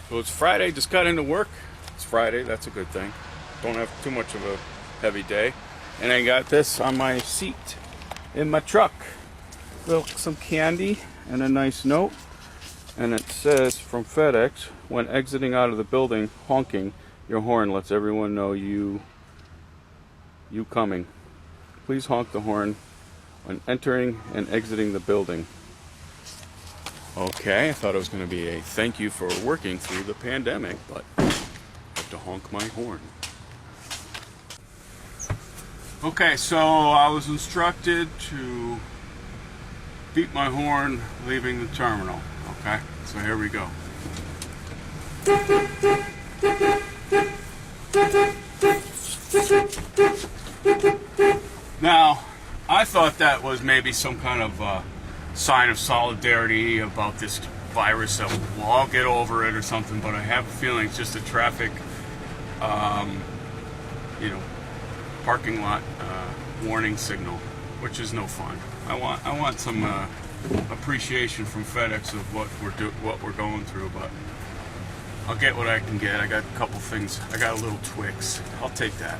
So it's Friday, just got into work. It's Friday, that's a good thing. Don't have too much of a heavy day. And I got this on my seat in my truck. Some candy and a nice note. And it says from FedEx, when exiting out of the building, honking your horn lets everyone know you coming. Please honk the horn when entering and exiting the building. Okay, I thought it was going to be a thank you for working through the pandemic, but I have to honk my horn. Okay, so I was instructed to beat my horn leaving the terminal. Okay, so here we go. Now, I thought that was maybe some kind of sign of solidarity about this virus, that we'll all get over it or something, but I have a feeling it's just a traffic, parking lot warning signal, which is no fun. I want some appreciation from FedEx of what we're going through, but I'll get what I can get. I got a couple things. I got a little Twix. I'll take that.